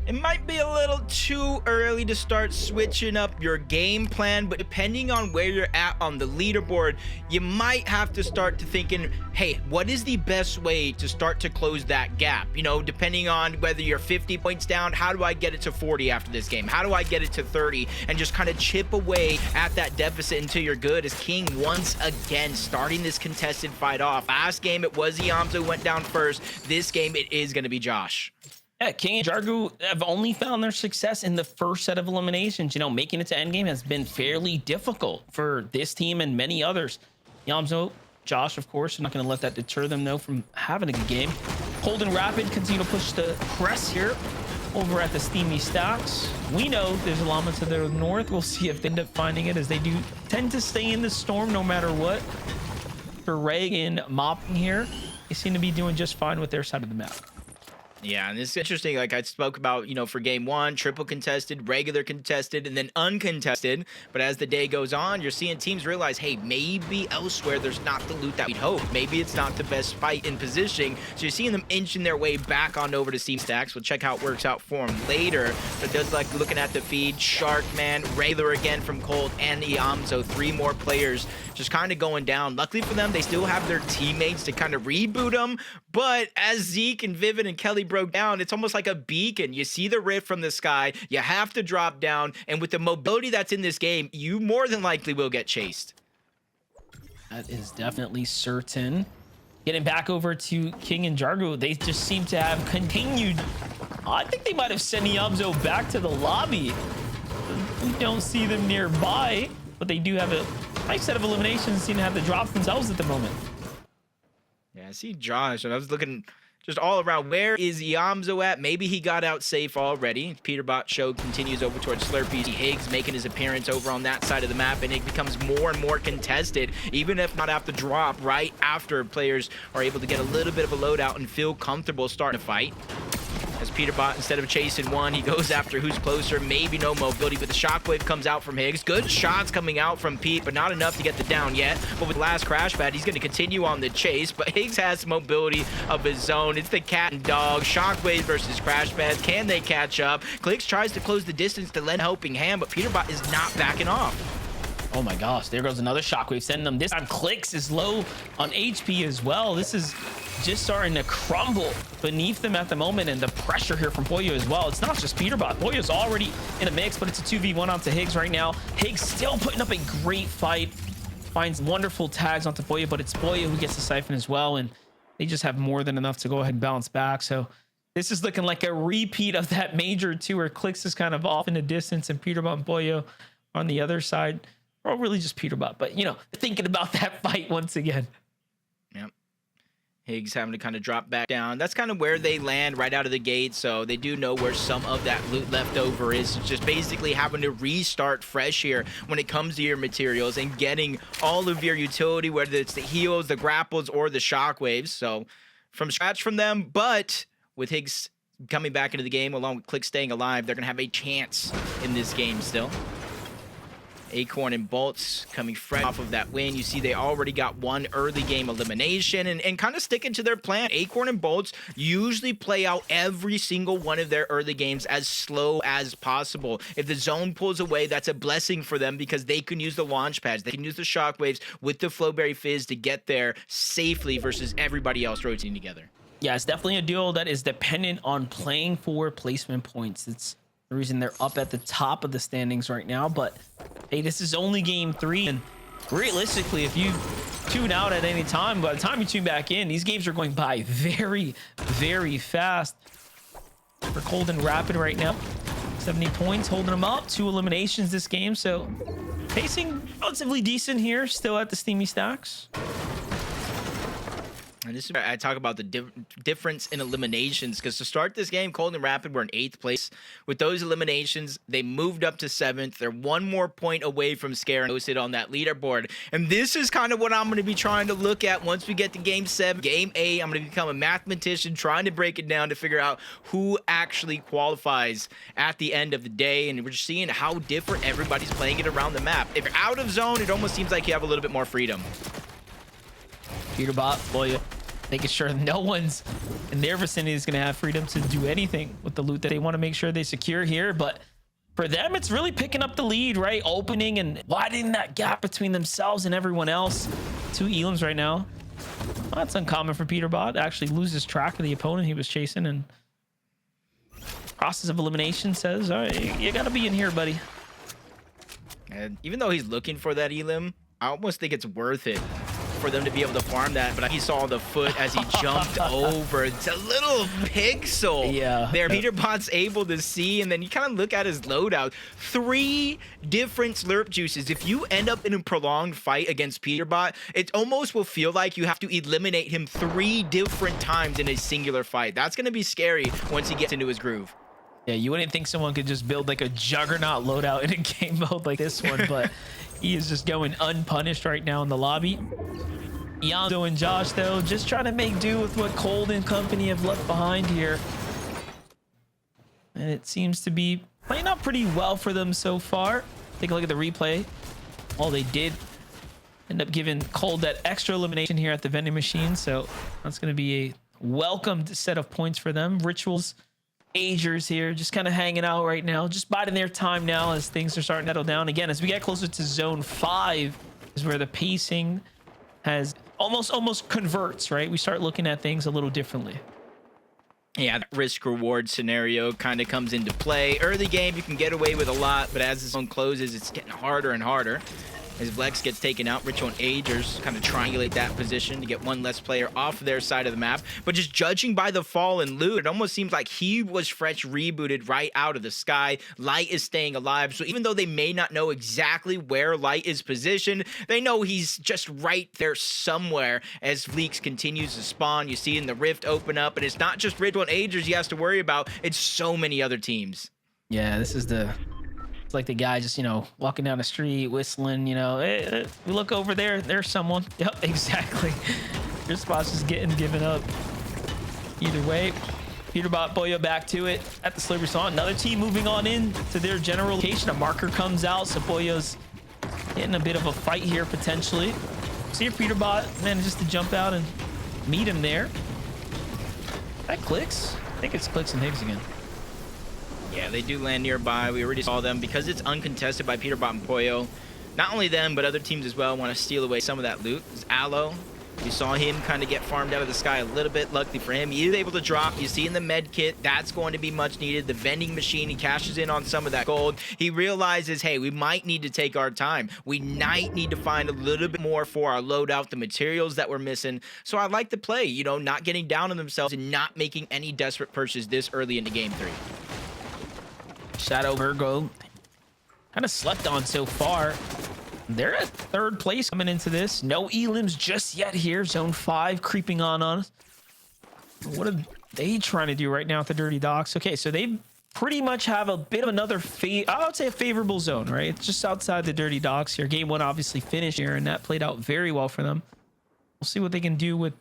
It might be a little too early to start switching up your game plan, but depending on where you're at on the leaderboard, you might have to start to thinking, hey, what is the best way to start to close that gap? You know, depending on whether you're 50 points down, how do I get it to 40 after this game? How do I get it to 30 and just kind of chip away at that deficit until you're good? As King once again starting this contested fight off. Last game it was 𝐒𝐲𝐳 who went down first. This game it is going to be Josh. Yeah, King and 𝐒𝐲𝐳 have only found their success in the first set of eliminations. You know, making it to Endgame has been fairly difficult for this team and many others. 𝐒𝐲𝐳, Josh, of course, are not going to let that deter them, though, from having a good game. Cold and Rapid continue to push the press here over at the Steamy Stacks. We know there's a llama to the north. We'll see if they end up finding it, as they do tend to stay in the storm no matter what. For Reagan mopping here, they seem to be doing just fine with their side of the map. Yeah, and it's interesting, like I spoke about, you know, for game one, triple contested, regular contested, and then uncontested. But as the day goes on, you're seeing teams realize, hey, maybe elsewhere there's not the loot that we'd hope. Maybe it's not the best fight in positioning. So you're seeing them inching their way back on over to Steam Stacks. We'll check how it works out for them later. But it does like looking at the feed, Sharkman, Rayler again from Cold, and 𝐒𝐲𝐳. 3 more players just kind of going down. Luckily for them, they still have their teammates to kind of reboot them. But as Zeke and Vivid and Kelly broke down, it's almost like a beacon. You see the rift from the sky, you have to drop down, and with the mobility that's in this game, you more than likely will get chased. That is definitely certain. Getting back over to King and 𝐒𝐲𝐳, they just seem to have continued. I think they might have sent 𝐒𝐲𝐳 back to the lobby. We don't see them nearby, but they do have a nice set of eliminations, seem to have the drops themselves at the moment. Yeah, I see Josh, and I was looking just all around. Where is 𝐒𝐲𝐳 at? Maybe he got out safe already. PeterBot show continues over towards Slurpee. 𝐒𝐔𝐁𝐄 making his appearance over on that side of the map, and it becomes more and more contested, even if not have to drop right after players are able to get a little bit of a loadout and feel comfortable starting to fight. As PeterBot, instead of chasing one, he goes after who's closer. Maybe no mobility, but the shockwave comes out from 𝐒𝐔𝐁. Good shots coming out from Pete, but not enough to get the down yet. But with the last crash pad, he's going to continue on the chase, but 𝐒𝐔𝐁 has mobility of his own. It's the cat and dog. Shockwave versus crash pad. Can they catch up? 𝐶liks tries to close the distance to lend a helping hand, but PeterBot is not backing off. Oh my gosh, there goes another shockwave, sending them. This time 𝐶liks is low on HP as well. This is just starting to crumble beneath them at the moment, and the pressure here from Pollo as well. It's not just PeterBot. Pollo's already in a mix, but it's a 2v1 onto 𝐒𝐔𝐁 right now. 𝐒𝐔𝐁 still putting up a great fight. Finds wonderful tags onto Pollo, but it's Pollo who gets the siphon as well, and they just have more than enough to go ahead and bounce back. So this is looking like a repeat of that major 2 where 𝐶liks is kind of off in the distance and PeterBot and Pollo on the other side. Or really just PeterBot, but you know, thinking about that fight once again. Yep. 𝐒𝐔𝐁 having to kind of drop back down. That's kind of where they land right out of the gate, so they do know where some of that loot left over is. It's just basically having to restart fresh here when it comes to your materials and getting all of your utility, whether it's the heals, the grapples, or the shockwaves. So from scratch from them, but with 𝐒𝐔𝐁 coming back into the game along with 𝐶liks staying alive, they're going to have a chance in this game still. Acorn and Bolts coming fresh off of that win. You see they already got 1 early game elimination and kind of sticking to their plan. Acorn and Bolts usually play out every single one of their early games as slow as possible. If the zone pulls away, that's a blessing for them because they can use the launch pads. They can use the shockwaves with the Flowberry Fizz to get there safely versus everybody else rotating together. Yeah, it's definitely a duel that is dependent on playing for placement points. It's the reason they're up at the top of the standings right now. But hey, this is only game 3, and realistically, if you tune out at any time, by the time you tune back in, these games are going by very, very fast. For Cold and Rapid right now, 70 points, holding them up. 2 eliminations this game, so pacing relatively decent here, still at the Steamy Stacks. And this is where I talk about the difference in eliminations, because to start this game, Cold and Rapid were in 8th place. With those eliminations, they moved up to 7th. They're 1 more point away from scaring posted on that leaderboard. And this is kind of what I'm going to be trying to look at once we get to game 7. Game 8, I'm going to become a mathematician, trying to break it down to figure out who actually qualifies at the end of the day. And we're just seeing how different everybody's playing it around the map. If you're out of zone, it almost seems like you have a little bit more freedom. PeterBot, Pollo making sure no one's in their vicinity is going to have freedom to do anything with the loot that they want to make sure they secure here. But for them, it's really picking up the lead, right? Opening and widening that gap between themselves and everyone else. 2 elims right now. Well, that's uncommon for PeterBot. Actually loses track of the opponent he was chasing, and process of elimination says, all right, you got to be in here, buddy. And even though he's looking for that elim, I almost think it's worth it for them to be able to farm that. But he saw the foot as he jumped over. It's a little pixel there. PeterBot's able to see, and then you kind of look at his loadout. 3 different slurp juices. If you end up in a prolonged fight against PeterBot, it almost will feel like you have to eliminate him 3 different times in a singular fight. That's going to be scary once he gets into his groove. Yeah, you wouldn't think someone could just build like a juggernaut loadout in a game mode like this one, but he is just going unpunished right now in the lobby. 𝐒𝐷𝐬 and Josh, though, just trying to make do with what Cold and company have left behind here. And it seems to be playing out pretty well for them so far. Take a look at the replay. All they did end up giving Cold that extra elimination here at the vending machine, so that's going to be a welcomed set of points for them. Rituals, Agers here just kind of hanging out right now, just biding their time now as things are starting to settle down. Again, as we get closer to zone 5 is where the pacing has almost converts, right? We start looking at things a little differently. Yeah, that risk reward scenario kind of comes into play. Early game, you can get away with a lot, but as the zone closes, it's getting harder and harder. As Vlex gets taken out, Ritual and Agers kind of triangulate that position to get one less player off their side of the map. But just judging by the fall and loot, it almost seems like he was fresh rebooted right out of the sky. Light is staying alive, so even though they may not know exactly where Light is positioned, they know he's just right there somewhere as Vlex continues to spawn. You see in the rift open up, and it's not just Ritual and Agers he has to worry about, it's so many other teams. Yeah, this is it's like the guy just, you know, walking down the street, whistling, you know, hey, we look over there, there's someone. Yep, exactly. Your spot's just getting given up. Either way, PeterBot Pollo back to it at the Slurpee Song. Another team moving on in to their general location. A marker comes out, so Pollo's getting a bit of a fight here, potentially. See if PeterBot manages to jump out and meet him there. That clicks. I think it's 𝐒𝐷𝐬 and 𝐒𝐔𝐁𝐒 again. Yeah, they do land nearby. We already saw them. Because it's uncontested by PeterBot and Pollo, not only them, but other teams as well want to steal away some of that loot. It's 𝐒𝐷𝐬. You saw him kind of get farmed out of the sky a little bit. Luckily for him, he is able to drop. You see in the med kit, that's going to be much needed. The vending machine, he cashes in on some of that gold. He realizes, hey, we might need to take our time. We might need to find a little bit more for our loadout, the materials that we're missing. So I like the play, you know, not getting down on themselves and not making any desperate purchases this early into game 3. Shadow Virgo kind of slept on so far. They're at 3rd place coming into this. No elims just yet here. Zone 5 creeping on us. What are they trying to do right now at the Dirty Docks? Okay, so they pretty much have a bit of another, I would say a favorable zone, right? It's just outside the Dirty Docks here. Game 1 obviously finished here, and that played out very well for them. We'll see what they can do with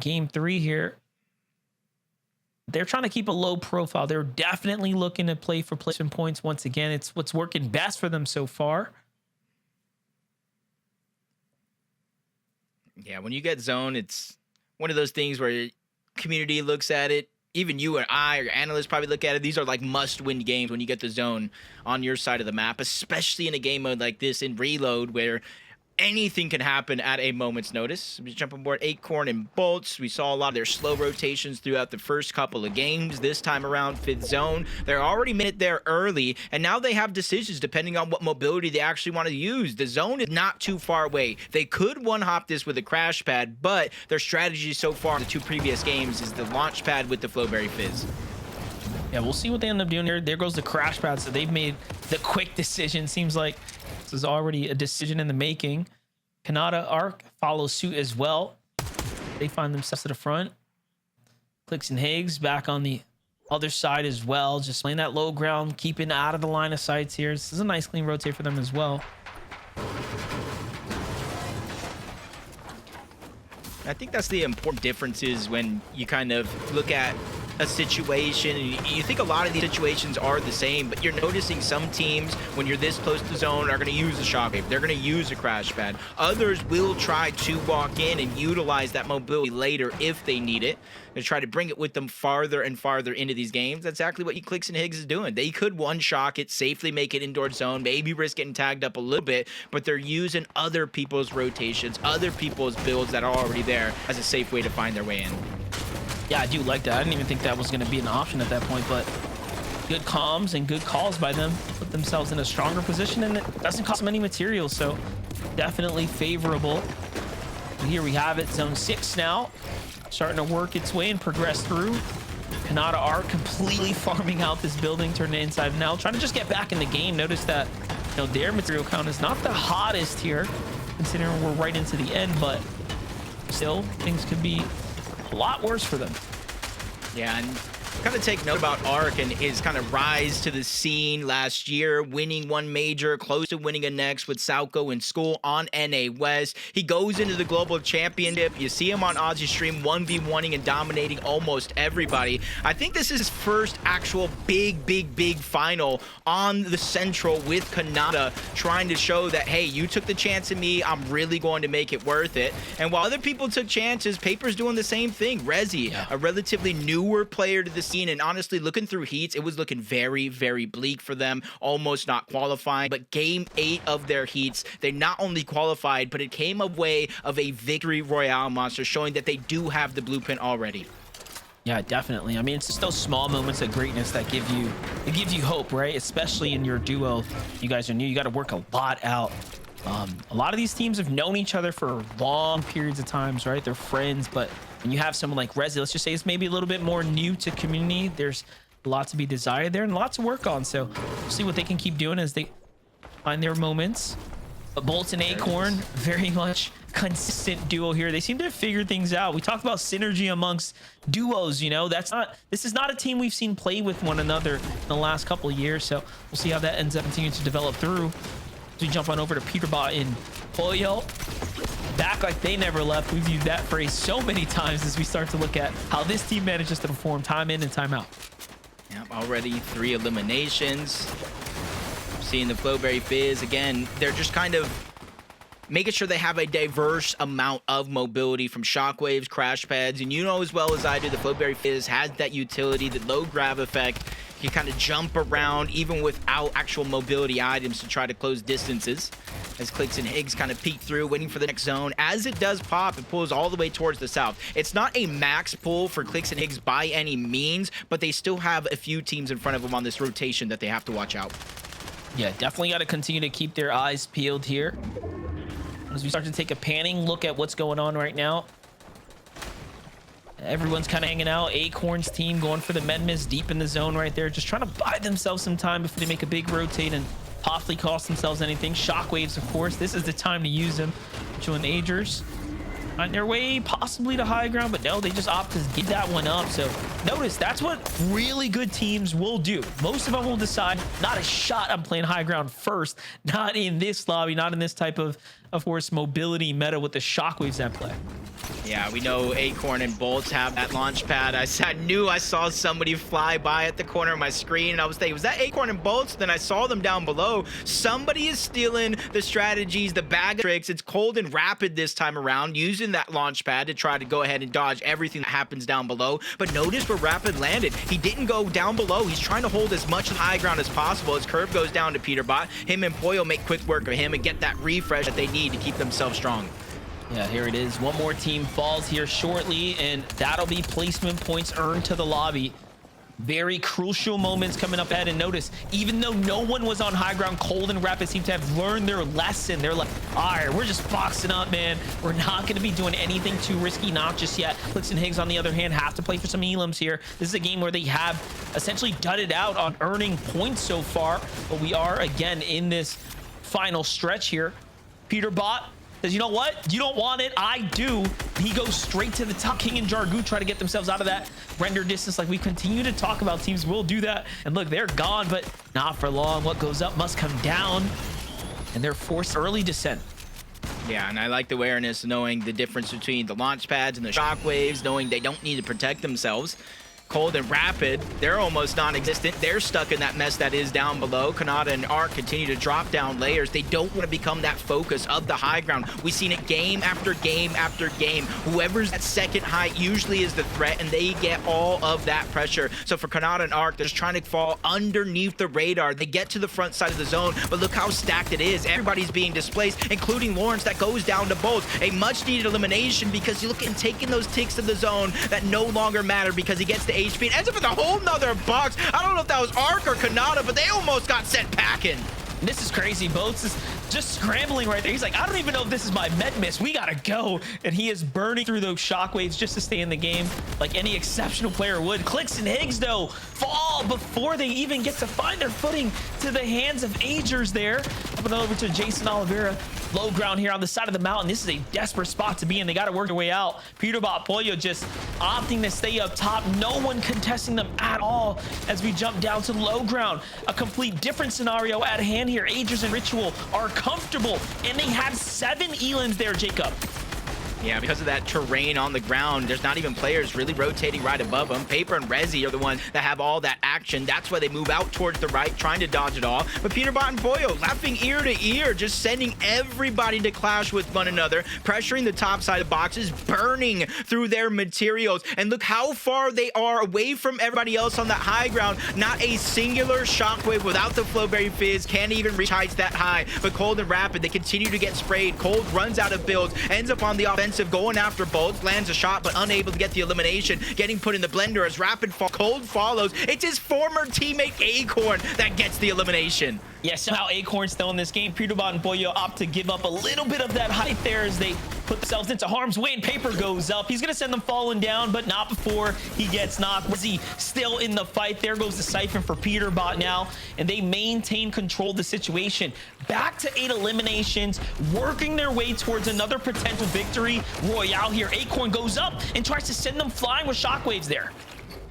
game 3 here. They're trying to keep a low profile. They're definitely looking to play for placement points once again. It's what's working best for them so far. Yeah, when you get zone, it's one of those things where community looks at it. Even you or I or analysts probably look at it. These are like must-win games when you get the zone on your side of the map, especially in a game mode like this in Reload where anything can happen at a moment's notice. We jump on board Acorn and Bolts. We saw a lot of their slow rotations throughout the first couple of games. This time around, 5th zone. They're already made it there early, and now they have decisions depending on what mobility they actually want to use. The zone is not too far away. They could one-hop this with a crash pad, but their strategy so far in the 2 previous games is the launch pad with the Flowberry Fizz. Yeah, we'll see what they end up doing here. There goes the crash pad, so they've made the quick decision. Seems like this is already a decision in the making. Kanata Arc follows suit as well. They find themselves to the front. 𝐒𝐷𝐬 and 𝐒𝐔𝐁𝐒 back on the other side as well. Just playing that low ground, keeping out of the line of sights here. This is a nice clean rotate for them as well. I think that's the important difference is when you kind of look at a situation, and you think a lot of these situations are the same, but you're noticing some teams, when you're this close to zone, are going to use a shockwave. They're going to use a crash pad. Others will try to walk in and utilize that mobility later if they need it, to try to bring it with them farther and farther into these games. That's exactly what 𝐒𝐔𝐁𝐒𝐂𝐑𝐈𝐁 is doing. They could one shock it, safely make it indoor zone, maybe risk getting tagged up a little bit, but they're using other people's rotations, other people's builds that are already there as a safe way to find their way in. Yeah, I do like that. I didn't even think that was going to be an option at that point, but good comms and good calls by them put themselves in a stronger position, and it doesn't cost them any materials, so definitely favorable. And here we have it, zone 6 now, starting to work its way and progress through. 𝐭𝐡𝐢𝐬 are completely farming out this building, turning it inside and out, trying to just get back in the game. Notice that, you know, their material count is not the hottest here, considering we're right into the end, but still, things could be a lot worse for them. Yeah, and kind of take note about 𝐼𝐸 and his kind of rise to the scene last year, winning one major, close to winning a next with 𝐒𝐷𝐄 in school on NA West. He goes into the global championship. You see him on Aussie stream 1v1ing and dominating almost everybody. I think this is his first actual big final on the Central with 𝐭𝐡𝐢𝐬, trying to show that, hey, you took the chance in me, I'm really going to make it worth it. And while other people took chances, Paper's doing the same thing. 𝐒𝐷𝐻𝐈, a relatively newer player to the scene, and honestly, looking through heats, it was looking very bleak for them, almost not qualifying. But game 8 of their heats, they not only qualified, but it came away of a victory royale monster, showing that they do have the blueprint already. Yeah, definitely. I mean, it's just those small moments of greatness that give you hope, right? Especially in your duo. You guys are new. You got to work a lot out. A lot of these teams have known each other for long periods of times, right? They're friends, but when you have someone like 𝐒𝐷𝐻𝐈, let's just say it's maybe a little bit more new to community, there's a lot to be desired there and lots to work on. So we'll see what they can keep doing as they find their moments. But Boltz and 𝐴corn, very much consistent duo here. They seem to have figured things out. We talked about synergy amongst duos, you know, this is not a team we've seen play with one another in the last couple of years. So we'll see how that ends up continuing to develop through. We jump on over to PeterBot and Pollo. Back like they never left. We've used that phrase so many times as we start to look at how this team manages to perform time in and time out. Yep, already 3 eliminations. Seeing the Flowberry Fizz again, they're just kind of making sure they have a diverse amount of mobility, from shockwaves, crash pads, and you know as well as I do, the Flowberry Fizz has that utility, the low grab effect. You kind of jump around even without actual mobility items to try to close distances. As 𝐒𝐿𝐷𝐻𝐈 kind of peek through, waiting for the next zone. As it does pop, it pulls all the way towards the south. It's not a max pull for 𝐒𝐿𝐷𝐻𝐈 by any means, but they still have a few teams in front of them on this rotation that they have to watch out. Yeah, definitely got to continue to keep their eyes peeled here as we start to take a panning look at what's going on right now. Everyone's kind of hanging out. 𝐴corn's team going for the Medmis deep in the zone right there, just trying to buy themselves some time before they make a big rotate and possibly cost themselves anything. Shockwaves, of course, this is the time to use them. Join Agers on their way possibly to high ground, but no, they just opt to give that one up. So notice that's what really good teams will do. Most of them will decide, not a shot, I'm playing high ground first. Not in this lobby, not in this type of course, mobility meta with the shockwaves that play. Yeah, we know 𝐴corn and Boltz have that launch pad. I knew I saw somebody fly by at the corner of my screen, and I was thinking, was that 𝐴corn and Boltz? Then I saw them down below. Somebody is stealing the strategies, the bag of tricks. It's cold and rapid this time around, using that launch pad to try to go ahead and dodge everything that happens down below. But notice where Rapid landed. He didn't go down below. He's trying to hold as much high ground as possible. His curve goes down to PeterBot. Him and Pollo make quick work of him and get that refresh that they need to keep themselves strong. Yeah, here it is. One more team falls here shortly, and that'll be placement points earned to the lobby. Very crucial moments coming up ahead. And notice, even though no one was on high ground, Cold and Rapid seem to have learned their lesson. They're like, all right, we're just boxing up, man. We're not going to be doing anything too risky, not just yet. 𝐒𝐿𝐷𝐻𝐈, on the other hand, have to play for some elims here. This is a game where they have essentially done it out on earning points so far, but we are, again, in this final stretch here. PeterBot says, you know what? You don't want it. I do. He goes straight to the top. King and 𝐷𝐷𝐻𝐈 try to get themselves out of that render distance. Like we continue to talk about, teams will do that. And look, they're gone, but not for long. What goes up must come down. And they're forced early descent. Yeah, and I like the awareness, knowing the difference between the launch pads and the shockwaves, knowing they don't need to protect themselves. Cold and Rapid, they're almost non-existent. They're stuck in that mess that is down below. 𝐭𝐲𝐬 and 𝐼𝐁 continue to drop down layers. They don't want to become that focus of the high ground. We've seen it game after game after game. Whoever's at second height usually is the threat, and they get all of that pressure. So for 𝐭𝐲𝐬 and 𝐼𝐁, they're just trying to fall underneath the radar. They get to the front side of the zone, but look how stacked it is. Everybody's being displaced, including Lawrence that goes down to both. A much-needed elimination because you look at taking those ticks to the zone that no longer matter because he gets the HP and ends up with a whole nother box. I don't know if that was 𝐼𝐁 or 𝐭𝐲𝐬, but they almost got sent packing. This is crazy. Boats is just scrambling right there. He's like, I don't even know if this is my med miss. We gotta go. And he is burning through those shockwaves just to stay in the game like any exceptional player would. 𝐿𝐷𝐿 and 𝐒𝐔𝐁, though, fall before they even get to find their footing to the hands of 𝐒𝐺ers there. Up and over to Jason Oliveira. Low ground here on the side of the mountain. This is a desperate spot to be in. They got to work their way out. PeterBot Pollo just opting to stay up top. No one contesting them at all as we jump down to low ground. A complete different scenario at hand here. 𝐒𝐺ers and Ritual are comfortable, and they have 7 Elans there, Jacob. Yeah, because of that terrain on the ground, there's not even players really rotating right above them. Paper and Rezi are the ones that have all that action. That's why they move out towards the right, trying to dodge it all. But PeterBot and Pollo laughing ear to ear, just sending everybody to clash with one another, pressuring the top side of boxes, burning through their materials. And look how far they are away from everybody else on that high ground. Not a singular shockwave without the Flowberry Fizz can't even reach heights that high. But Cold and Rapid, they continue to get sprayed. Cold runs out of builds, ends up on the offensive, going after both, lands a shot but unable to get the elimination, getting put in the blender as Rapid Cold follows. It's his former teammate 𝐒𝐁 that gets the elimination. Yeah, somehow 𝐒𝐁's still in this game. PeterBot and Pollo opt to give up a little bit of that height there as they put themselves into harm's way, and Paper goes up. He's going to send them falling down, but not before he gets knocked. Rezi still in the fight. There goes the siphon for PeterBot now, and they maintain control of the situation. Back to 8 eliminations, working their way towards another potential victory royale here. 𝐒𝐁 goes up and tries to send them flying with shockwaves there.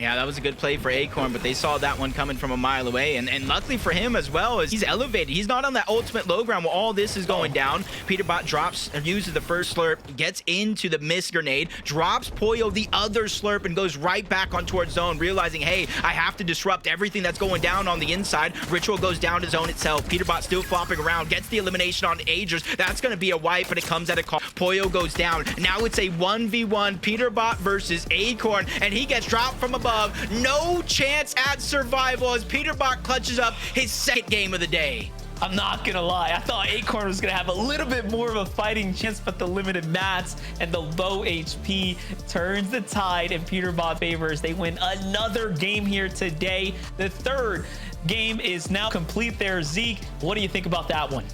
Yeah, that was a good play for 𝐒𝐁, but they saw that one coming from a mile away. And luckily for him as well, is he's elevated. He's not on that ultimate low ground while all this is going down. PeterBot drops and uses the first slurp, gets into the mist grenade, drops Pollo the other slurp, and goes right back on towards zone, realizing, hey, I have to disrupt everything that's going down on the inside. Ritual goes down to zone itself. PeterBot still flopping around, gets the elimination on 𝐒𝐺ers. That's going to be a wipe, but it comes at a cost. Pollo goes down. Now it's a 1v1 PeterBot versus 𝐒𝐁, and he gets dropped from above. No chance at survival as PeterBot clutches up his second game of the day. I'm not gonna lie, I thought 𝐒𝐁 was gonna have a little bit more of a fighting chance, but the limited mats and the low HP turns the tide in PeterBot favors. They win another game here today. The third game is now complete there. Zeke, what do you think about that one?